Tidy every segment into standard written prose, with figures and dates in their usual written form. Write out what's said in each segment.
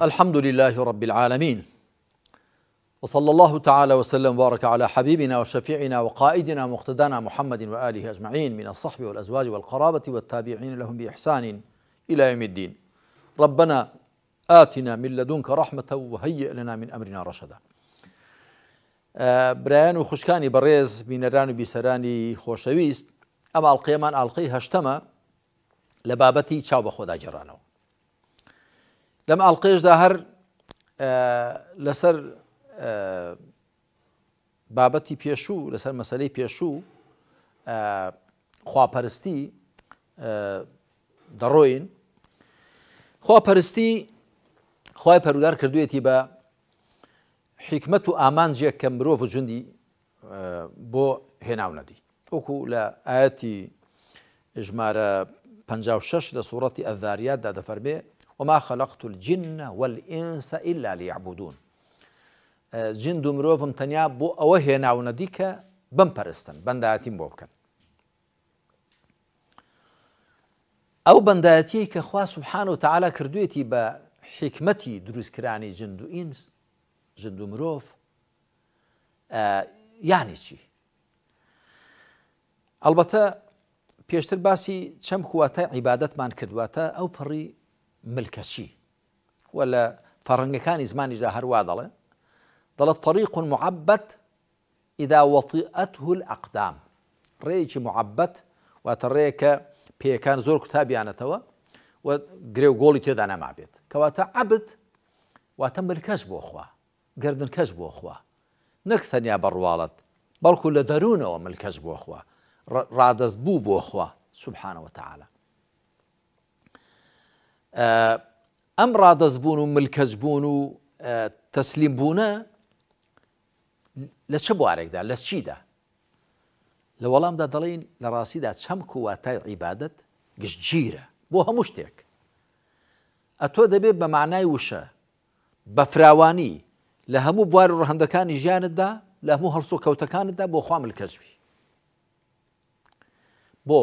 الحمد لله رب العالمين، وصلى الله تعالى وسلم وبارك على حبيبنا وشفيعنا وقائدنا مقتدانا محمد وآله أجمعين من الصحب والأزواج والقرابة والتابعين لهم بإحسان إلى يوم الدين. ربنا آتنا من لدنك رحمة وهيئ لنا من أمرنا رشدا. برایان و خوشکانی بەڕێز بینەران و بیسەرانی خۆشەویست، ئەمە ئەڵقەیەمان ئەڵقەی هەشتەمە لە بابەتی چاو بە خۆدا جێڕانەوە. لەم ئەڵقەیەشدا هەر لەسەر بابەتی پێشوو، لەسەر مەسەلەی پێشوو خواپەرستی دەڕۆین. خواپەرستی خوای پەروەردگار کردوویەتی بە حکمت و ئامانجێک کە مرۆڤ و جوندی بۆ هێناونەدی، وەکو لە ئاەتی ژمارە 56 لە سوورەتی ئەذاریاتدا دەفەرمێ: وما خلقت الجن والإنس إلا ليعبدون. جند و مرۆڤم تەنیا بۆ ئەوە هێناونەدی کە بمپەرستن، بەندایەتیم بۆ بکەن. ئەو بەندایەتی کە خوا سوبحانە وتەعالا کردوویەتی بە حکمەتی دروستکرانی جند و ئینس، جند و مرۆڤ، یانی چی؟ ئەلبەتە پێشتر باسی چەم خواتە عیبادەتمان کردواتە ئەو پەڕی ملکەچی، وە لە فەڕەنگەکانی زمانیشدا هەروە دەڵێت طریق معبد إذا وطئته الأقدام. ڕێیەکی معبد واتە ڕێیە کە پێیەکان زۆر کوتابیانەتەوە و گرێ و گۆڵی تێدا نەمابێت، کەواتە عەبد واتە ملکەش بۆ خوا، گردنکەش بۆ خوا، نەک تەنیا بەڕواڵەت بەڵکو لە دەروونەوە ملکەش بۆ خوا، ڕادەست بوو بۆ خوا سوبحانە وتەعالا. ئەم ڕادەستبوون و ملکەش بوون و تەسلیم بوونە لە چه بوارێکدا، لە چیدا؟ لە وەڵامدا دەڵێن لە ڕاستیدا چەمک و واتای عیبادەت گشتگیرە بۆ هەموو شتێک. ئەتۆ دەبێت بە معنای وشە بە فراوانی لە هەموو بوار و ڕەهەندەکانی ژیانتدا، لە هەموو هەڵسو کەوتەکانتدا بۆ خوا ملکەش بی. بۆ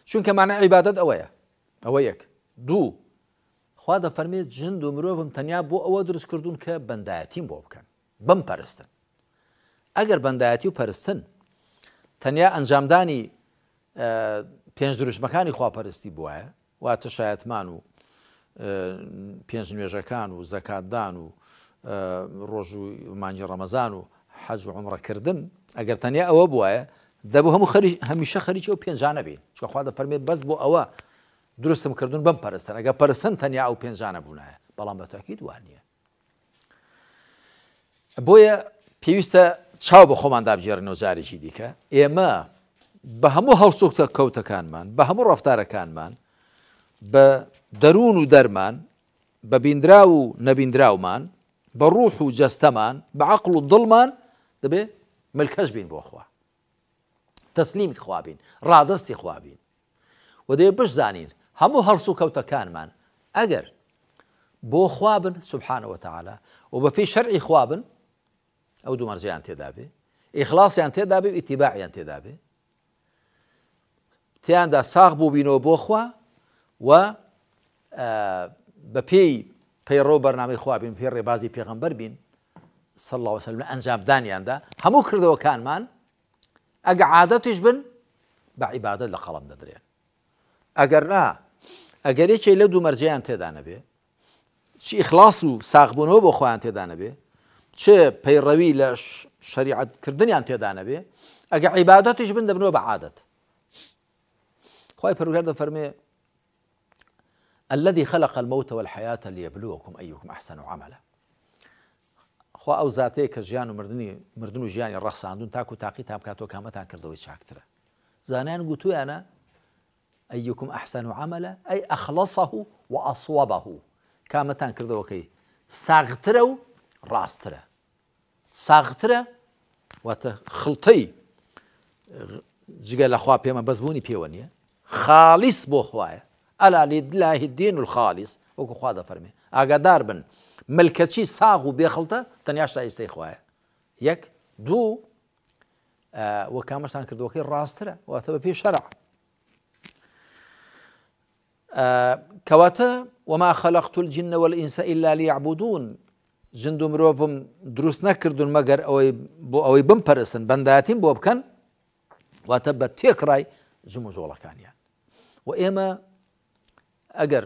چونکە معنای عیبادەت ئەوەیە. ئەوە یەک. دوو، خوا دەفەرمێت جند و مرۆڤم تەنیا بۆ ئەوە دروست کردوون کە بەندایەتیم بۆ بکەن، بمپەرستن. ئەگەر بەندایەتی و پەرستن تەنیا ئەنجامدانی پێنج دروستمەکانی خواپەرستی بووایە، واتە شایەتمان و پێنج نوێژەکان و زەکاتدان و ڕۆژ و مانجی ڕەمەزان و حەج و عومڕەکردن، ئەگەر تەنیا ئەوە بووایە دەبوو هەمیشە خەریکی ئەو پێنجانە بین، چونکە خوا دەفەرمێت بەس بۆ ئەوە دروستم کردوون بمپەرستن. ئەگەر پەرستن تەنیا ئەو پێنجانە بوونایە، بەڵام بە تاکید وان نییە. بۆیە پێویستە چاو بە خۆمان دابژێڕینەوە جارێکی دیکە. ئێمە بە هەموو هەڵسوکتە کەوتەکانمان، بە هەموو ڕەفتارەکانمان، بە دەروون و دەرمان، بە بیندرا و نەبیندراومان، بە ڕوح و جەستەمان، بە عەقڵ و دڵمان دەبێ ملکەش بین بۆ خوا، تەسلیمی خوا بین، ڕادەستی خوا بین. و دەبێ بشزانین هەموو هەڵسو کەوتەکانمان ئەگەر بۆ خوا بن سوبحانە وتەعالا و بە پێی شەرعی خوا بن، ئەو دوو مەرجەیان تێدا بێ، ئیخلاسیان تێدا بێ و ئیتیباعیان تێدا بێ، تیاندا ساغ بوو بینەوە بۆ خوا و بە پێی پەیڕۆ بەرنامەی خوا بین، پێی ڕێبازی پێغەمبەر بین صلی الله وسلم لە ئەنجامدانیاندا. هەموو کردەوەکانمان ئەگە عادەتیش بن بە عیبادەت لە قەڵەم دەدرێن. ئەگەر نا، ئەگەر یەکێک لە دوو مەرجەیان تێدا نەبێ، چ ئیخلاس و ساغبوونەوە بۆ خۆیان تێدا نەبێ، چ پەیڕەوی لە شەریعەتکردنیان تێدا نەبێ، ئەگە عیبادەتیش بن دەبنەوە بە عادەت. خوای پەروەردگار دەفەرمێ: الذي خلق الموت والحياة ليبلوكم أيكم أحسن عملا. خوا ئەو زاتەیە کە ژیان و مردن و ژیانی ڕەخساندون تاکو تاقی تام کاتۆ کامەتان کردەوەی چاکترە. زانیان گوتویانە أيكم أحسن عملا أي أخلصه وأصوبه، کامەتان کردەوەکەی ساغترە و ڕاسترە. ساغترە واتە خڵتەی جگە لە خوا پێمە بەسبوونی پێوە نییە، خالیس بۆ خوایە. ئەلا لله الدین الخالیس، وەکو خوا دەفەرمێ. ئاگادار بن ملکەچی ساغ و بێخڵتە تەنیا شایستەی خوایە. یەک. دوو، وە کامەشتان کردەوەکەی ڕاسترە، واتە بە پێی شەرع. کەواتە وما خلقت الجن والإنس إلا ليعبدون جند و مرۆڤم دروست نەکردون مەگەر ئەوەی بمپەرستن بەندایەتیم بۆ بکەن واتە بە تێکڕای جم و جۆڵەکانیان و ئێمە ئەگەر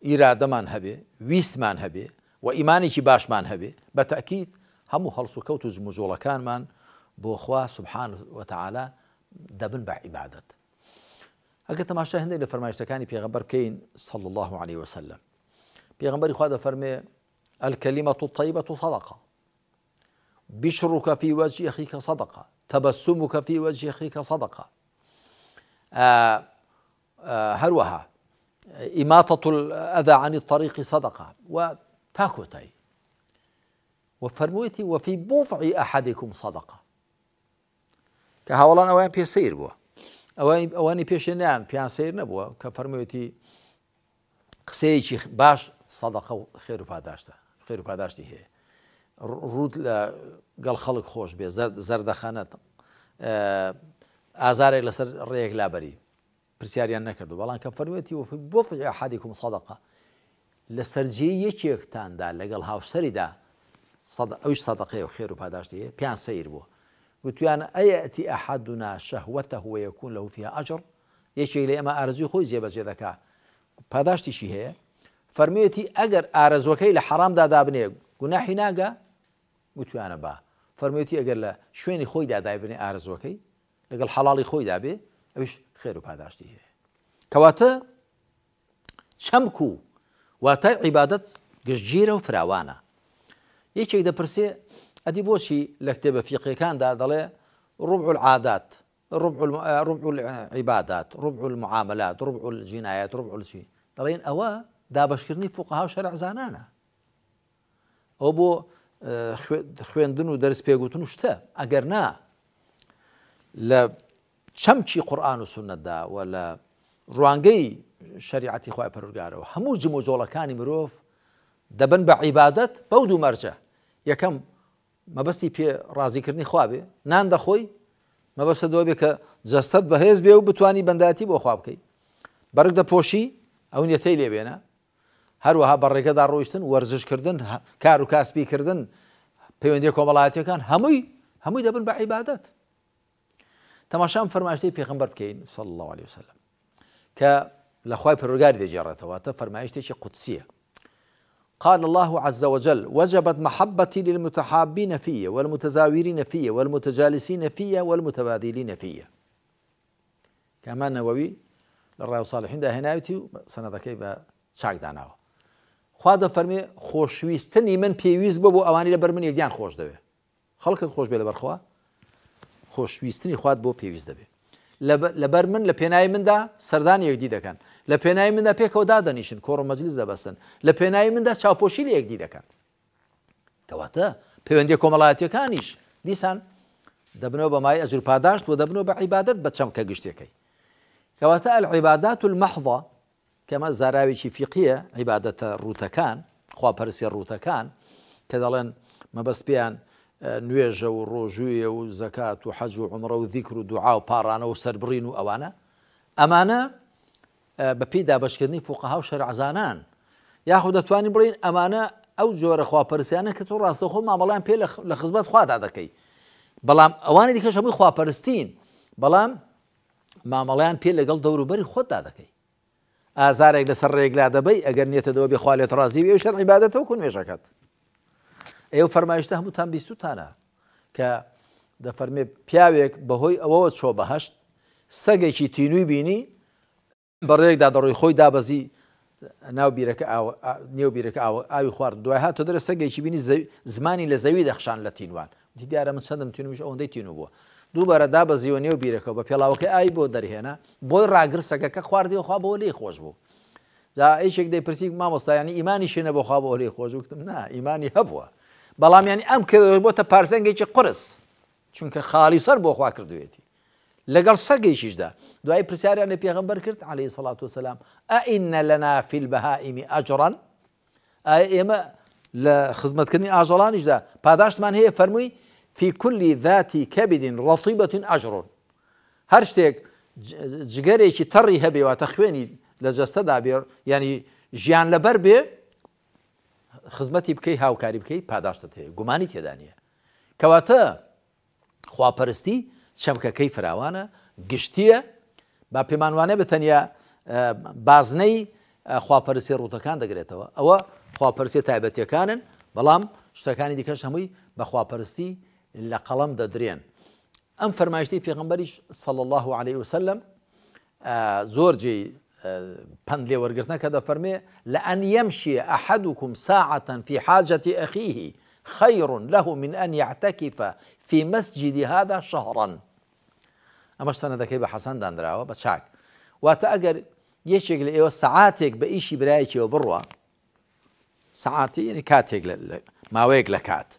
ئیرادەمان هەبێ ویستمان هەبێ و ئیمانێکی باشمان هەبێ بە تەکید هەموو هەڵس و کەوت و جم و جۆڵەکانمان بۆ خوا سبحانه وتعالى دەبن بە عیبادەت. ئەگەر تەماشا هەندێک لە فەرمایشتەکانی پێغەمبەر بکەین صلى الله عليه وسلم پێغەمبەری خوا دەفەرمێ الكلمة الطيبة صدقة بشرك في وجه أخيك صدقة تبسمك في وجه أخيك صدقة هروها إماطة الأذى عن الطريق صدقة وتاكوتي وفرمويتي وفي بضع أحدكم صدقة كهولان أوان بيسير بوا ئەوانی پێشێنیان پیان سیر نەبووە کە فەرموویەتی قسەیەکی باش سەدەقە و خێر و پاداشتە خێر و پاداشتی هەیە ڕوود لە گەڵ خەڵک خۆش بێ زەردەخەنەت ئازارێک لەسەر ڕێیەک لابەری پرسیاریان نەکردو بەڵام کە فەرموویەتی وفی بضع أحدكم صدقة لەسەر جێی یەکێکتاندا لەگەڵ هاوسەریدا ئەوش سەدەقەیە و خێر و پاداشتی هەیە پیان سیر بووە گوتیان ئەیەتی ئەحەدنا شەهوەتەه وەیەکون لەه فیها ئەجر یەکێک لە ئێمە ئارەزوی خۆی جێبەجێ دەکا پاداشتیشی هەیە فەرموویەتی ئەگەر ئارەزوەکەی لە حەرامدا دابنێ گوناحی ناگا گوتیانە با فەرموویەتی ئەگەر لە شوێنی خۆیدا دابنێ ئارەزوەکەی لەگەڵ حەڵاڵی خۆی دابێ ئەوش خێر و پاداشتی هەیە کەواتە چەمک و واتای عیبادەت گشتگیرە و فراوانە یەکێک دەپرسێ ئەدی بۆچی لە کتێبە فیقیەکاندا دەڵێ ربع العادات ربع العبادات ربع المعاملات ربع الجنايات ربع الشيء دەڵێن ئەوە دابەشکردنی فوقەها و شەرعزانانە ئەو بۆ خوێندن و دەرس پێگوتن و شتە ئەگەر نا لە چەمکی قورئان و سونەتدا و لە ڕوانگەی شەریعەتی خوای پەروەردگارەوە هەموو جم و جۆڵەکانی مرۆڤ دەبن بە عیبادەت بەو دوو مەرجە یەکەم مەبەستی پێ ڕازیکردنی خوا بێ نان دەخۆی مەبەستە دەوە بێ کە جەستەت بەهێز بێ و بتوانی بەندایەتی بۆ خوا بکەی بەرگ دەپۆشی ئەو نیەتەی لێبێنە هەروەها بەڕێگەدا ڕۆیشتن وەرزشکردن کار و کاسبیکردن پەیوەندی کۆمەڵایەتیەکان هەمووی دەبن بە عیبادەت تەماشام فەرمایشتەی پێغەمبەر بکەین صلی الله عليه وسلم کە لە خوای پەروەردگاری دەجێڕێتەوە تە فەرمایشتێکی قودسیە قال الله عز وجل وجبت محبتي للمتحابين في والمتزاورين في والمتجالسين في والمتبادلين في كمان نووي للرأي الصالحين ده هنايتي سنة ذكي شاك داناو خواده فرمي خوشويستني من بيويز ببو اواني لبر من يجيان خوش دوي خلق خوش بي لبر خوا خوشويستني خواد بو بيويز دوي لبر من لپێناوی مندا سەردانی یەکدی دەکەن لە پێناوی مندا پێکەوە دادەنیشن کۆڕ و مەجلیس دەبەستن لە پێناوی مندا چاوپۆشی لە یەکدی دەکەن کەواتە پەیوەندی کۆمەڵایەتیەکانیش دیسان دەبنەوە بە مای ئەجر پاداشت و دەبنەوە بە عیبادەت بە چەمکە گشتەکەی کەواتە العیبادات المەحضە کەمە زاراوێکی فیقیە عیبادەتە ڕوتەکان خواپەرستی ڕوتەکان کە دەڵێن مەبەست پێیان نوێژە و ڕۆژوویە و زەکات و حەج و عومرە و ذیکر و دوعا و پاڕانە و سەربڕین و ئەمانە بە پێی دابەشکردنی فوقەها و شەرعزانان یاخود دەتوانین بڵین ئەمانە ئەو جۆرە خواپەرستیانە کە تۆ ڕاستەوخۆ مامەڵیان پێ لە خزمەت خوادا دەکەی بەڵام ئەوانی دیکەش هەمووی خواپەرستین بەڵام مامەڵیان پێ لەگەڵ دەوروبەری خۆتدا دەکەی ئازارێک لەسەر ڕێگلا دەبەی ئەگەر نیەتە دەوە بێ خوا لێت ڕازی بێ شەر عیبادەتەوە کون نوێژەکەت ئێوە فەرمایشتە هەمووتان بیستوتانە کە دەفەرمێ پیاوێک بەهۆی ئەوەوە چۆ بەهەشت سەگێکی تینووی بینی بەڕێکدا دەڕۆی خۆی دابەزی ناو بیرەکە نێو بیرەکە ئاوی خوارد دوای هاتۆ دەرە سەگێکی بینی زمانی لە زەوی دەخشان لە تینوان دیارە من چەندم تینوش ئەوەندەی تینو بووە دووبارە دابەزیوە نێو بیرەکە بە پێڵاوەکەی ئاوی بۆ دەرهێنا بۆی ڕاگر سەگەکە خواردی خوا بۆ لێی خۆش بوو جا ئەیشێک دەیپرسی مامۆستا ینی ئیمانی شێنە بۆ خوا بۆ لێی خۆش وتم نا ئیمانی هەبووە بەڵام ینی ئەم کردەوە بۆتە پارسەنگێکی قرس چونکە خاڵی سەر بۆ خوا کردوێتی لەگەڵ سەگێکیشدا دوای پرسیاریان لە پێغەمبەر کرد عەلەیهی السەڵاتو وەسەلام ئەئینە لەنا فی البەهائیمی ئەجڕەن ئایا ئێمە لە خزمەتکردنی ئاژەڵانیشدا پاداشتمان هەیە فەرمووی فی کولی ذاتی کەبدین ڕەطیبەتین ئەجڕون هەر شتێک جگەرێکی تەڕی هەبێ واتە خوێنی لە جەستەدا بێ ینی ژیان لەبەر بێ خزمەتی بکەی هاوکاری بکەی پاداشتت هەیە گومانی تێدا نییە کەواتە خواپەرستی چەمکەکەی فراوانە گشتیە با پێمانوانێ بەتەنیا بازنەی خواپەرستی ڕوتەکان دەگرێتەوە ئەوە خواپەرستی تایبەتیەکانن بەڵام شتەکانی دیکەش هەمووی بە خواپەرستی لە قەڵەم دەدرێن ئەم فەرمایشتەی پێغەمبەریش صلی الله عليه وسلم زۆر جێی پند لێ وەرگرتنەکە دەفەرمێ لأن يمشي أحدكم ساعة في حاجة أخيه خير له من أن يعتكف في مسجد هذا شهرا ئەمە سەنەدەکەی بە حەسەن دانراوە بە چاک واتە ئەگەر یەکێک لە ئێوە سەعاتێک بە ئیشی برایەکیەوە بڕوە سەعاتی یعنی کاتێک ماوەیەک لە کات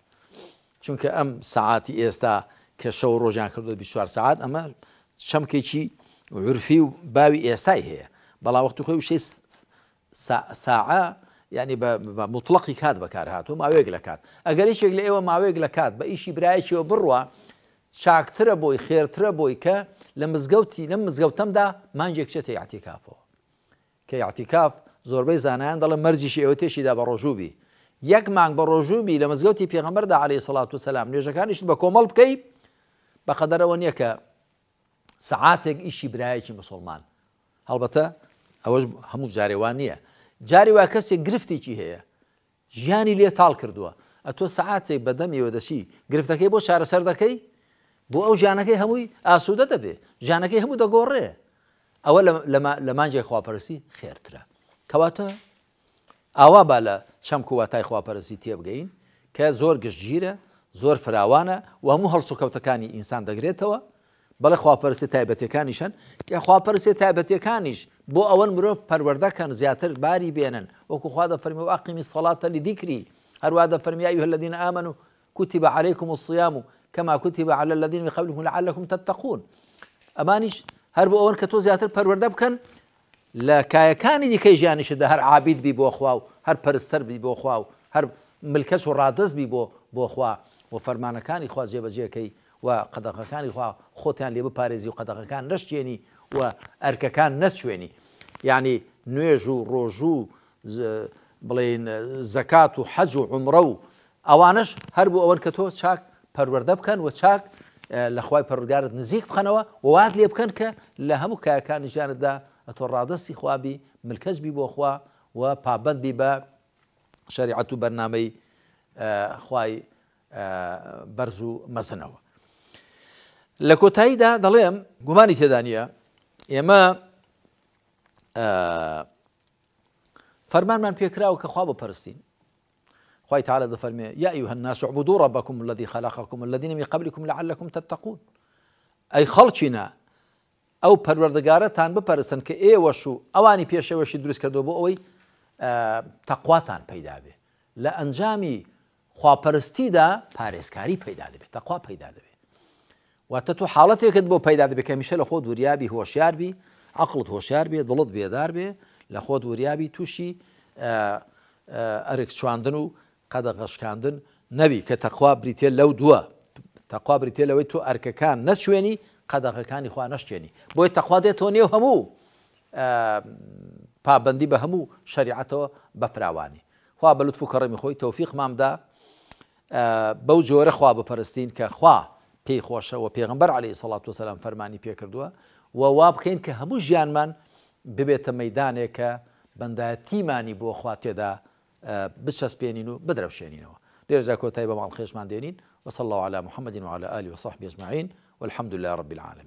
چونکە ئەم سەعاتی ئێستا کە شەو ڕۆژیان کردو 24 ساعات ئەمە شەمکێکی عورفی و باوی ئێستای هەیە بەڵام وەختی خۆی وشەی ساعە ینی بە موتڵەقی کات بەکار هاتووە ماوەیەک لە کات ئەگەر هیچێک لە ئێوە ماوەیەک لە کات بە ئیشی برایەکیەوە بڕوە چاکترە بۆی خێرترە بۆی کە لە مزگەوتی لەم مزگەوتەمدا مانجێک بچێتە ئیعتیکافەوە کە ئیعتیکاف زۆربەی زانایان دەڵێن مەرجیشی ئێوە تێشیدا بە ڕۆژووبی یەک مانگ بە ڕۆژووبی لە مزگەوتی پێغەمبەردا عەلەیهی سەڵات وسەلام نوێژەکانیشت بە کۆمەڵ بکەی بەقەدەرەوە نییە کە سەعاتێک ئیشی برایەکی موسڵمان هەڵبەتە ئەوەش هەموو جارێوان نییە جاری وا کەسێک گرفتێکی هەیە ژیانی لێ تاڵ کردووە ئەتۆ سەعاتێک بەدەمیەوە دەچی گرفتەکەی بۆ چارەسەر دەکەی بۆ ئەو ژیانەکەی هەمووی ئاسوودە دەبێ ژیانەکەی هەموو دەگۆڕێ ئەوە لە مانجێ خواپەرستی خێرترە کەواتە ئاوا با لە چەمک و واتای خواپەرستی تێبگەین کە زۆر گشتگیرە زۆر فراوانە و هەموو هەڵسوکەوتەکانی ئینسان دەگرێتەوە بەڵێ خواپەرستی تایبەتیەکانیشن کە خواپەرستی تایبەتیەکانیش بۆ ئەوەن مرۆڤ پەروەردەکەن زیاتر باری بێنن وەکو خوا دەفەرمێ و ئەقیمی الصەڵاتە لذیکری هەروە دەفەرمێ یا ئەیها الذین ئامنوا كتب عليكم الصيام كما كتب على الذين من قبلكم لعلكم تتقون ئەمانیش هەر بۆ ئەوەن کە تۆ زیاتر پەروەردە بکەن لە کایەکانی دیکەی ژیانیشدا هەر عابید بی بۆ خوا و هەر پەرستەر بی بۆ خوا و هەر ملکەس و ڕادەست بی بۆ خوا و فەرمانەکانی خوا جێبەجێکەی و قەدەغەکانی خوا خۆتیان لێ بپارێزی و قەدەغەکان نەشتێنی و ئەرکەکان نەچوێنی یعنی نوێژ و ڕۆژ و بڵێن زەکات و حەج و عومرە و ئەوانش هەر بۆ ئەوەن کە تۆ چاک پەروەردە بکەن و چاک لە خوای پەروەردگارت نزیک بخەنەوە و وات لێ بکەن کە لە هەموو کایەکانی ژیانتدا ئەتۆ ڕادەستی خوابی ملکەس بی بۆ خوا و پابەند بی بە شەریعەت و بەرنامەی خوای بەرز و مەزنەوە لە کۆتاییدا دەڵێم گومانی تێدا نییە ئێمە فەرمانمان پێکراوە کە خوا بپەرستین خوای تعالى دەفەرمێ یا ئەیها الناس اعبدوا ربكم الذي خلقكم الذين من قبلكم لعلكم تتقون ئەی خەڵچینە ئەو پەروەردگارەتان بپەرستن کە ئێوەش و ئەوانی پێشەوەشی دروست کردو بۆ ئەوەی تەقواتان پەیدا بێ لە ئەنجامی خواپەرستیدا پارێزکاری پەیدا دەبێت تەقوا پەیدا دەبێت واتە تۆ حاڵەتێکت بۆ پەیدا دەبێت کە هەمیشە لە خۆت وریابی هۆشیار بی عەقڵت هۆشیار بێ دڵت بێدار بێ لە خۆت وریابی تووشی ئەرک چواندن و قەدەغەشکاندن نەبی کە تەقوا بریتێ لەو دووە تەقوا بریتێ لەوەی تۆ ئەرکەکان نەچوێنی قەدەغەکانی خوا نەشتێنی بۆی تەقوا دێتەوە نێو هەموو پابەندی بە هەموو شەریعەتەوە بە فراوانی خوا بە لوتف و کەڕەمی خۆی تەوفیق مامدا بەو جۆرە خوا بپەرستین کە خوا پێی خۆشە و پێغەمبەر عەلەیهی سەڵات وسەلام فەرمانی پێ کردووە و وا بکەین کە هەموو ژیانمان ببێتە مەیدانێک کە بەندایەتیمانی بۆ خوا تێدا بچەسپێنین و بدرەوشێنینەوە لێرەجا کۆتایی بە ماڵ خێشمان دێنین وصلى الله على محمد وعلى آله وصحبه أجمعين والحمد لله رب العالمين